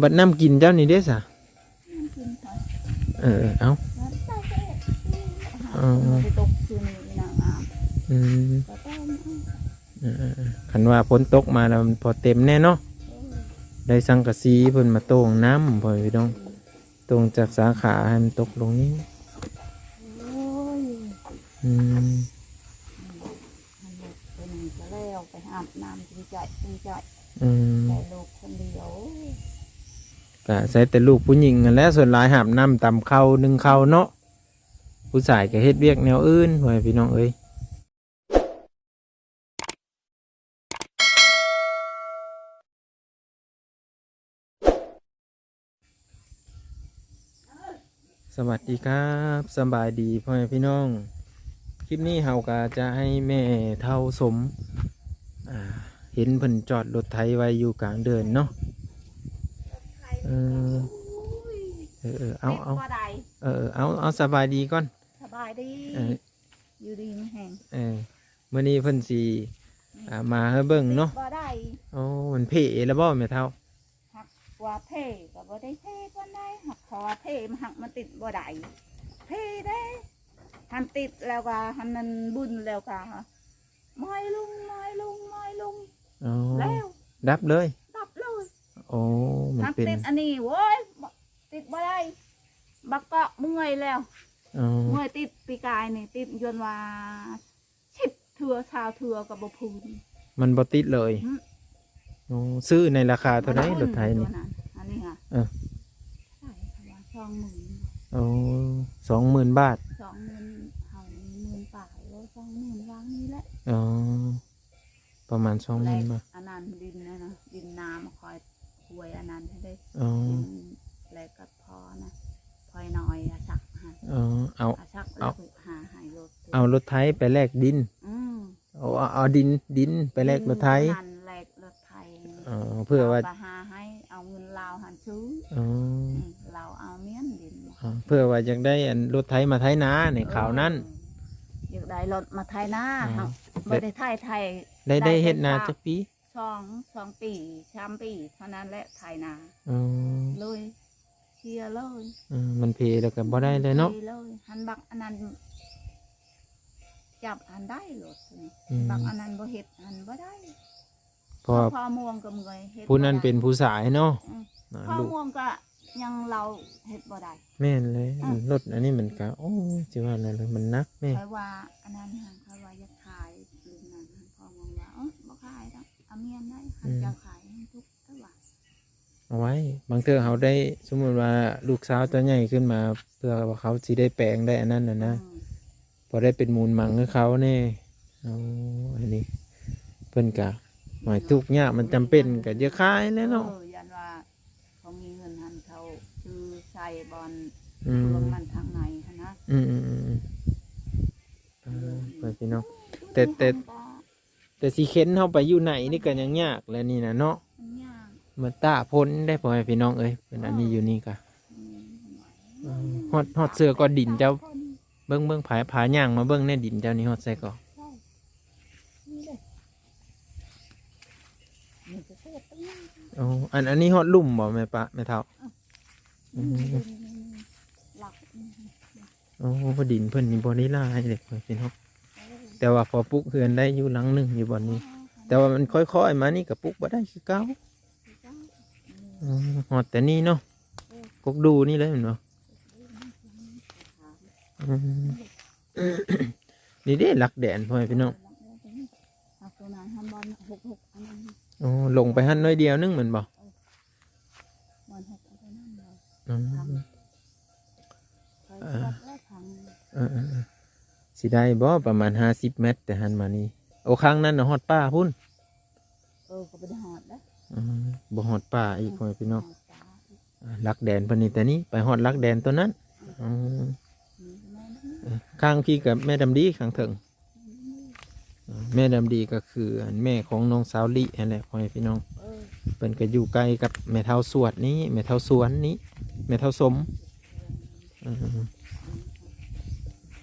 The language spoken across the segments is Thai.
บัดน้ำกินเจ้านี่เด้อสะกินเถอะเอาไปตกคืนนี้นางอาบก็ต้องคันว่าฝนตกมาแล้วมันพอเต็มแน่เนาะได้สังกะสีเพิ่นมาโต่งน้ำพอพี่น้องตรงจากสาขาให้มันตกลงนี้เป็นก็แล้วไปอาบน้ำจริงใจแต่ลูกคนเดียวก็ใส่แต่ลูกผู้หญิงกันแล้วส่วนหลายหาบน้ำตำเข้านึ่งเข้าเนาะผู้ชายก็เฮ็ดเวียกแนวอื่นพอพี่น้องเอ้ยสวัสดีครับสบายดีพ่อแม่พี่น้องคลิปนี้เฮาก็จะให้แม่เท่าสมเห็นเพิ่นจอดรถไถไว้อยู่กลางเดินเนาะเอาสบายดีก่อนสบายดีอยู่ดีไม่แห้งมื้อนี้เพิ่นสิมาให้เบิ่งเนาะโอ้มันเพ่แล้วบ่แม่เท่าหักว่าเพ่ก็บ่ได้เพ่ปานใดหักคอเพ่มันหักมันติดบ่ได้เพ่เด้หันติดแล้วก็หันมันบุญแล้วก็ม้อยลุงแล้วดับเลยโอ้มันเป็นติดอันนี้โว้ยติดบ่ได้บักเกาะเมื่อยแล้วเมื่อยติดปีกายนี่ติดจนว่า10 เทื่อ20 เทื่อกับบ่พูนมันบ่ติดเลยซื้อในราคาเท่าไหร่รถไถนี่อันนี้ค่ะใช่ประมาณ20,000 บาท20,000เฮา10,000ป่ายแล้ว20,000วางนี้แหละประมาณ20,000บาทอันนั้นดินนะดินน้ำคอยคุยอันนั้นให้ได้ดินแล้วก็พอนะพอยน้อยสักเอารถไถไปแลกดินเอาดินไปแลกรถไถแลกรถไถเพื่อว่าหาให้เอาเงินลาวหันซื้อเราเอาเมียนดินเพื่อว่าอยากได้รถไถมาไถนาในข่าวนั้นอยากได้รถมาไถนาบ่ได้ไถได้เฮ็ดนาจักปี2 ปี3 ปีเท่านั้นแหละไถนาเลยเชียเลยมันเพแล้วก็บ่ได้เลยเนาะหันบักอันนั้นจับหันได้รถบักอันนั้นบ่เฮ็ดหันบ่ได้พอม่วงก็เมื่อยเฮ็ดผู้นั้นเป็นผู้สายเนาะพอม่วงก็ยังเราเฮ็ดบ่ได้แม่นเลยรถอันนี้มันก็โอ้สิว่าอะไรมันนักแม่ใครว่าอันนั้นใครว่าอยากขายลุงนั้นพอม่วงว่าบ่ขายดอกเอาเมียนได้หันจะขายให้ทุกแต่ว่าเอาไว้บางเทื่อเขาได้สมมติว่าลูกสาวตัวใหญ่ขึ้นมาเพื่อว่าเขาสิได้แปลงได้อันนั้นนะพอได้เป็นมูลมังให้เขาแน่อันนี้เพิ่นกะหมายทุกเนี่ยมันจำเป็นกับเยอะค่ายแล้วเนาะยันว่าเขามีเงินหันเขาซื้อใส่บอลรวมมันทางไหนนะไปพี่น้องแต่สีเข็นเข้าไปอยู่ไหนนี่ก็ยังยากแล้วนี่นะเนาะเหมือนตาพ้นได้พอให้พี่น้องเอ้ยเป็นอันนี้อยู่นี่กะฮอดเสือก็ดินเจ้าเบิ้งผาย่างมาเบิ้งในดินเจ้านี่ฮอดใส่ก็อันนี้ฮอดลุ่มบ่แม่ปะแม่เท่าพอดินเพิ่นนี่บ่ได้ลายเด็กพี่น้องแต่ว่าพอปลูกเฮือนได้อยู่หลังนึงอยู่บ่นี้แต่ว่ามันค่อยๆมานี่กับปลูกบ่ได้คือเก่าฮอดแต่นี่เนาะกกดูนี่เลยเห็นบ่นี่เด้หลักแดนพ่อพี่น้องลงไปหั่นน้อยเดียวนึงเหมือนบ่สิได้บ่ประมาณ50 เมตรแต่หั่นมานี่โอ้ครั้งนั้นน่ะฮอดป่าพุ่นก็บ่ได้ฮอดนะบ่ฮอดป่าอีกพ่อพี่น้องหลักแดนเพิ่นนี่แต่นี้ไปฮอดหลักแดนตัวนั้นข้างพี่กับแม่ดำดีข้างถึงแม่ดำดีก็คือแม่ของน้องสาวลินั่นแหละพ่อพี่น้องเป็นก็อยู่ใกล้กับแม่เท่าสวดนี้แม่เท่าสวนนี้แม่เท่าสม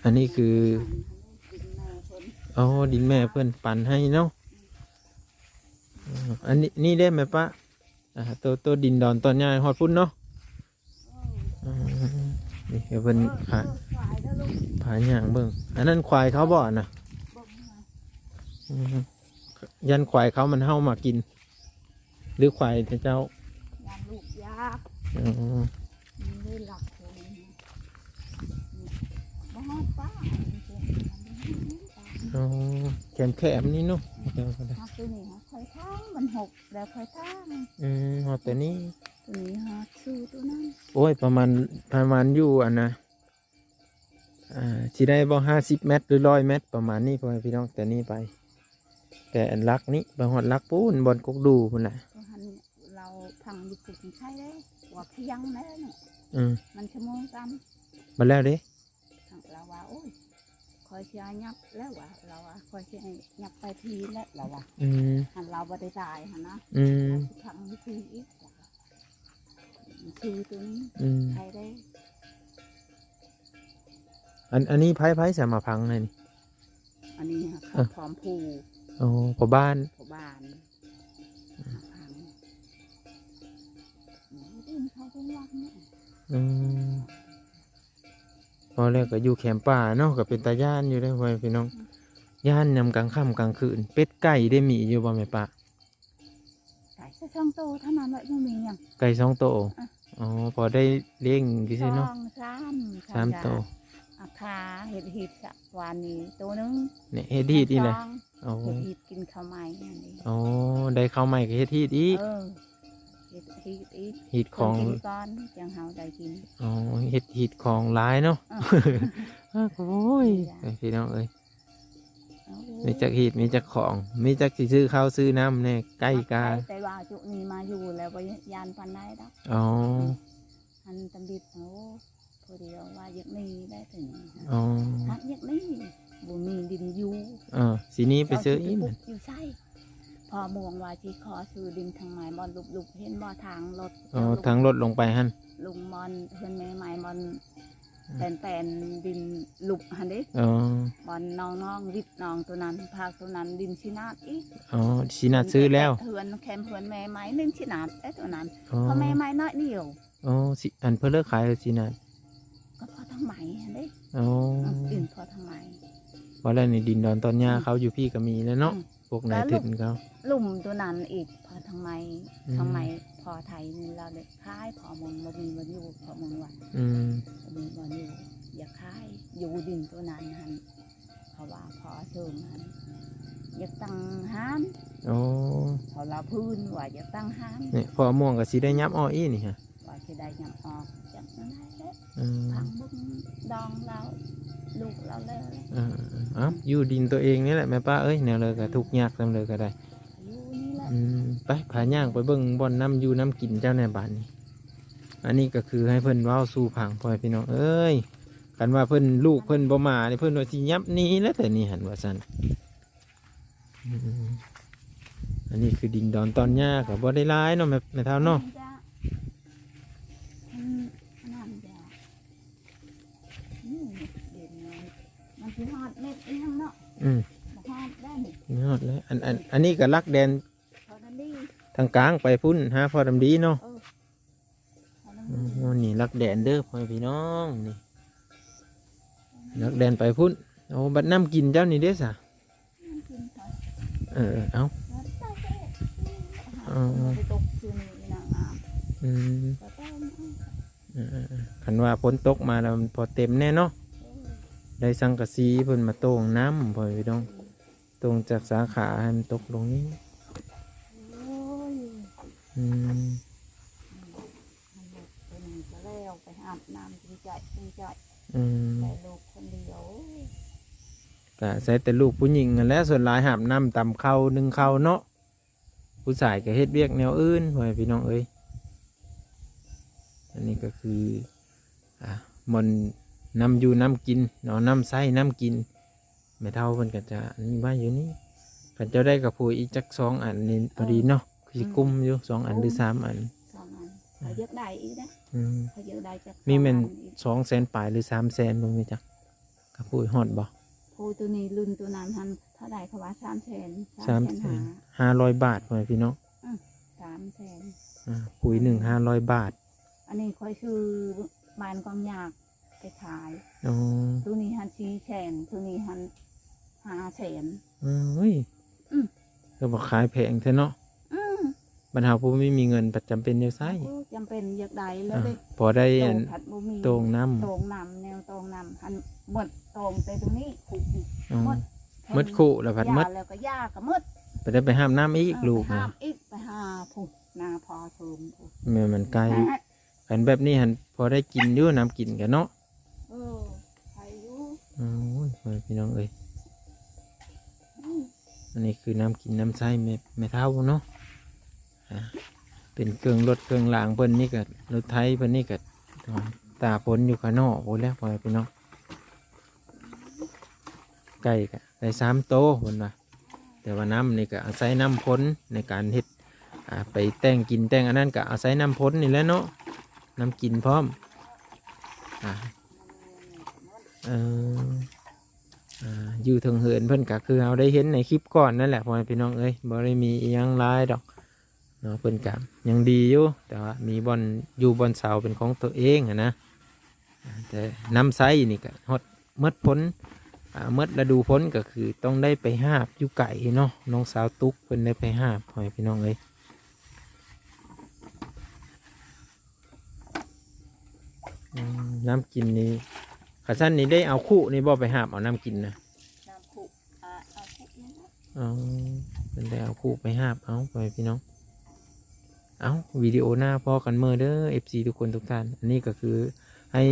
อันนี้คือดินแม่เพื่อนปั่นให้เนาะอันนี้ได้ไหมปะ ตัวดินดอนตอนใหญ่ฮอดพุ่นเนาะอ่านี่เดี๋ยวเพิ่นผา ควายเด้อลูก ผาย่างเบิ่งอันนั้นควายเขาบ่น่ะ เบิ่งมา อืมยันควายเขามันเฮามากิน หรือควายเจ้า ยามลูกยาก อ๋อ มีได้หลักเลยบ้านป้า อ๋อแคมๆนี่เนาะ ฮักตัวนี้ฮะคอยทางมันหกแล้วคอยทาง ฮอดแต่นี้ ตัวนี้ฮะชื่อตัวนั้น โอ้ยประมาณอยู่อันนะสิได้บ่50 เมตรหรือ100 เมตรประมาณนี้พ่อแม่พี่น้องแต่นี้ไป แต่อันลักนี้บางหอดลักปูนบอนกกดูพุ่นแหละ ตัวหันเราพังดิบถึงใช่ได้ว่าเพียงแน่เนี่ย อืม มันชั่วโมงกัน มาแล้วเด้ เราว่าโอ้ยคอยเชียยับแล้วว่าเราว่าคอยเชียยับไปทีแล้วเราว่า อืม หันเราบ่ได้ตายหันนะ อืม พังดิบทีอีกคือตัวนี้ อืม ใครได้ อันนี้ไพ่สามาพังเลยนี่ อันนี้ค่ะพร้อมผู โอ้พอบ้าน ผู้บ้านพังดินเขาเป็นวัดเนี่ย อืมพอแล้วก็อยู่แคมป์ป่าเนาะก็เป็นตาย่านอยู่ได้อพ่อแม่พี่น้องย่านยามกลางค่ำกลางคืนเป็ดไก่ได้มีอยู่บ่แม่ป้า ไก่จะช่องโตเท่านั้นแหละยังมีอย่าง ไก่2 โตวอ๋อพอได้เลี้ยงดิซิเนาะ สาม 3 โตว อาคาเห็ดหีบสะวานนี้ตัวนึง เนี่ยเฮ็ดฮีดนี่แหละ สอง โอ้ เห็ดหีบกินข้าวใหม่อันนี้ โอ้ได้ข้าวใหม่ก็เฮ็ดฮีดอีก เออเห็ดหีบอีก ฮีดของ กินก้อนจังเฮาได้กิน อ๋อเฮ็ดฮีดของหลายเนาะ โอ้ยพี่น้องเอ้ย เอา มีจักฮีดมีจักของมีจักสิซื้อข้าวซื้อน้ำเนี่ยใกล้กา แต่ว่าจุนี้มาอยู่แล้วบ่ยานปันได้ดอก อ๋อ หันตำบิดโอ้พอเดียวว่าอยากมีได้ถึง อ๋อ ฮักอยากมีบ่มีดินอยู่ สีนี้ไปซื้ออีก เจ้า มัน สิปลูกอยู่ใช่พอมวงว่าที่ขอซื้อดินทางไหนบอลลุกๆเห็นบ่ทางรถ อ๋อทางรถลงไปหั่น ลุงบอลเพื่อนแม่ใหม่บอลแต่นดินลุกหันเด้ อ๋อบ อลน้องวิทย์น้องตัวนั้นภาคตัวนั้นดินชินาดอีก อ๋อสีน่าซื้อแล้ว เพื่อนแคมเพื่อนแม่ใหม่ดินชินาดไอ้ตัวนั้น อ๋อ พอแม่ใหม่น้อยเดียว อ๋อสิอันเพื่อเลิกขายสีน่า ก็พอทางไหมหันเด้ อ๋อ ดินพอทางไหม เพราะแล้วในดินดอนตอนหญ้าเขาอยู่พี่ก็มีแล้วเนาะพวกนายถึงเขา ลุ่มตัวนั้นอีกพอทางไหม อืม ทางไหมพอไทยนี่เราเลยคายพอมงบ่มีบ่อยู่พอมงว่า อืม มีบอลอยู่อย่าคายอยู่ดินตัวนั้นหันเพราะว่าพอเชิงหันอยากตั้งห้าน โอ้ พอเราพื้นว่าอยากตั้งห้าน เนี่ยพอม่วงก็สีได้ยับอ้ออีนี่ฮะ ว่าจะได้ยังออกจากนั้นได้แล้ว อืม พังบึ้งดองเราลูกเราแล้ว เอ้าอยู่ดินตัวเองนี่แหละแม่ป้าเอ้ยแนวเลยก็ทุกข์ยากทำเลยก็ได้ อยู่นี่แหละ ไปผาย่างไปเบิ่งบ่อนน้ำอยู่น้ำกินเจ้าในบ้านนี้ อันนี้ก็คือให้เพิ่นเว้าสู่ผังพ่อพี่น้องเอ้ยกันว่าเพิ่นลูกเพิ่นบ่มานี่เพิ่นว่าสิยับหนี้แล้วแต่นี่หันว่าซั่นอืมอันนี้คือดินดอนตอนหญ้าก็บ่ได้หลายเนาะแม่เฒ่าเนาะ นั่นจ้ะเด่นมันคือฮอดเม็ดเองเนาะ อืม บ่ฮอดได้นี่ ยอดเลยอันนี้ก็ลักแดน พอนั้นดี ทางกลางไปพุ่นหาพอดำดีเนาะ พอนั้น อ๋ ดี อนี่ลักแดนเด้อพ่อพี่น้องนี่ลักแดนไปพุ่นโอ้บัดน้ำกินเจ้านี่เด้อซะ มันกินไป เอ้า ไปตกคืนนี้นะงาม อืม ก็ต้อง คันว่าฝนตกมาแล้วมันพอเต็มแน่เนาะได้สังกะสีเพิ่นมาโต่งน้ำพ่อพี่น้องตรงจากสาขาให้มันตกลงนี้ โอ้ย อืม เป็นจะแล้วไปอาบน้ำดีใจ อืม แต่ลูกคนเดียว ก็ใส่แต่ลูกผู้หญิงนั่นแหละส่วนหลายหาบน้ำตำเข้านึ่งเข้าเนาะผู้ชายก็เฮ็ดเวียกแนวอื่นพ่อพี่น้องเอ้ยอันนี้ก็คือมันน้ำอยู่น้ำกินเนาะน้ำใส่น้ำกินไม่เท่าเพิ่นก็จะอันนี้ว่าอยู่นี่กันเจ้าได้กับผู้อีกจัก2 อันนี่พอดีเนาะคือกุมอยู่2 อันหรือ3 อัน สองอันเขาเยอะได้อีกนะ อืม เขาเยอะได้จาก มีแม่น 2 200,000ปลายหรือ300,000บ่มีจักกับผู้ฮอดบ่ ผู้ตัวนี้รุ่นตัวนั้นทันเท่าไหร่เขาว่า300,000 300,000 500 บาทพ่อพี่น้อง 300,000 ปุ๋ย1 500 บาท อันนี้ค่อยซื้อบ้านกองยากไปขาย อ๋อ ตัวนี้หัน4 แสนตัวนี้หัน5 แสน เฮ้ย อืม ก็บอกขายแพงแท้เนาะ อืม บรรเทาผู้ไม่มีเงินประจำเป็นแนวไส้ จำเป็นอยากได้แล้วได้ พอได้ โต อัน ผัดบ่มี โตรงน้ โตรงนำแนวโตรงนำหันหมดโตรงแต่ตรงนี้ผูกอีก ำอ๋อ หมด มดคู่แล้วผัดมด ยาแล้วก็ยาก็หมด ไปได้ไปห้ามน้ำอีกลูก ไปห้า นะ มอีกไปหาผูกนาพอเทิมผูก แม่มันไกลอันแบบนี้หันพอได้กินอยู่น้ำกินกันเนาะ เออใครอยู่ โอ้ยพี่น้องเอ้ยอันนี้คือน้ำกินน้ำใช้แม่เท่าเนาะเป็นเครื่องรถเครื่องล้างเพิ่นนี่กับรถไทยเพิ่นนี่กับตาพ้นอยู่ข้างนอกโอ้แล้วพอพี่น้องไก่กะได้3 โตเพิ่นว่าแต่ว่าน้ำนี่ก็อาศัยน้ำพ้นในการเฮ็ดไปแต่งกินแต่งอันนั้นก็อาศัยน้ำพ้นนี่แหละเนาะน้ำกินพร้อมเอออยู่ถึงเหินเพิ่นก็คือเอาได้เห็นในคลิปก่อนนั่นแหละพ่อแม่พี่น้องเอ้ยบ่ได้มีอิหยังร้ายดอกเนาะเพิ่นก็ยังดีอยู่แต่ว่ามีบอนอยู่บอนเสาเป็นของตัวเองนะแต่น้ำใสนี่ก็ฮอดเมื่อพ้นเมื่อฤดูพ้นก็คือต้องได้ไปหาบอยู่ไก่เนาะน้องสาวตุ๊กเพิ่นได้ไปหาบพ่อแม่พี่น้องเอ้ยน้ำกินนี่ข้าสั้นนี่ได้เอาคู่นี่บ่ไปหาบเอาน้ำกินนะ น้ำผูกเอาผูกนี่นะ เอาเป็นได้เอาคู่ไปหาบเอาไปพี่น้องเอาวิดีโอหน้าพอกันเมื่อเด้อ FC ทุกคนทุกท่านอันนี้ก็คือให้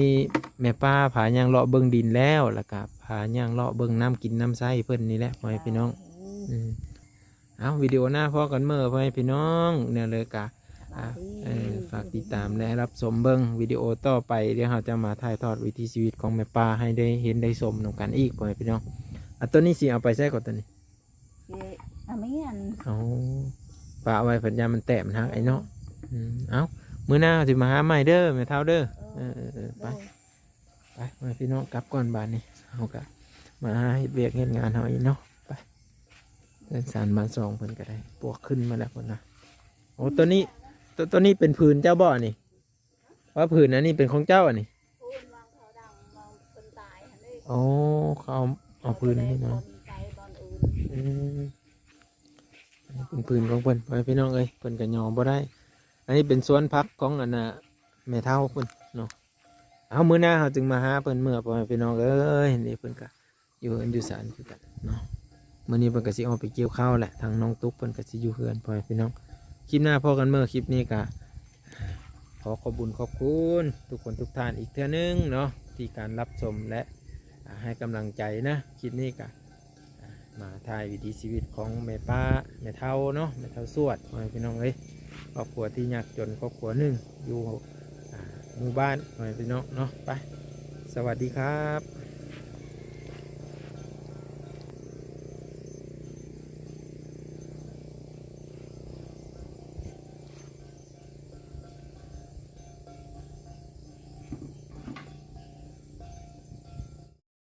แม่ป้าผายางเลาะเบิ้งดินแล้วแล้วก็ผายางเลาะเบิ้งน้ำกินน้ำไส้เพิ่นนี่แหละพ่อแม่พี่น้องเอาวิดีโอหน้าพอกันเมื่อพ่อแม่พี่น้องเนี่ยเลยกะฝากติดตามและรับชมเบิ้งวิดีโอต่อไปเดี๋ยวเราจะมาถ่ายทอดวิถีชีวิตของแม่ป้าให้ได้เห็นได้ชมนำกันอีกพ่อแม่พี่น้องตัวนี้สิเอาไปใช้ก่อนตัวนี้ อันนี้อัน เอาปลาเอาไว้ผัดยามันแตะมันหักไอ้เนาะเอามื้อหน้าสิมาหาใหม่เด้อแม่เท่าเด้อไปพี่น้องกลับก่อนบานนี้เอากะมาเฮ็ดเวียกเฮ็ดงานเฮาอีกเนาะไปเดินสารบ้านซองเพิ่นก็ได้ปวกขึ้นมาแล้วเพิ่นนะโอ้ตัวนี้เป็นผืนเจ้าบ่อนี่ว่าผืนอันนี้เป็นของเจ้าอันนี้ พูนวางเขาดังวางคนตายหันเลย โอ้เขาเอาผืนนี่มา ใจบอลอื่น เป็นพื้นของเพิ่นไปพี่น้องเอ้ยเพิ่นก็ยอมบ่ได้ อันนี้เป็นสวนพักของอันน่ะแม่เฒ่าเพิ่นเนาะเอามื้อหน้าเราจึงมาหาเพิ่นเมื่อพ่อแม่พี่น้องเอ้ยนี่เพิ่นก็อยู่เฮือนอยู่ศาลคือกันเนาะมื้อนี้เพิ่นก็สิออกไปเกี่ยวข้าวแหละทางน้องตุ๊กเพิ่นก็สิอยู่เฮือนพ่อแม่พี่น้องคลิปหน้าพอกันเมื่อคลิปนี้ก็ขอขอบคุญขอบคุณทุกคนทุกท่านอีกเทื่อนึงเนาะที่การรับชมและให้กำลังใจนะคลิปนี้ก็มาถ่ายวิถีชีวิตของแม่ป้าแม่เฒ่าเนาะแม่เฒ่าสวดพ่อแม่พี่น้องเอ้ยครอบครัวที่ยากจนครอบครัวหนึ่งอยู่หมู่บ้านพ่อแม่พี่น้องเนาะไปสวัสดีครับ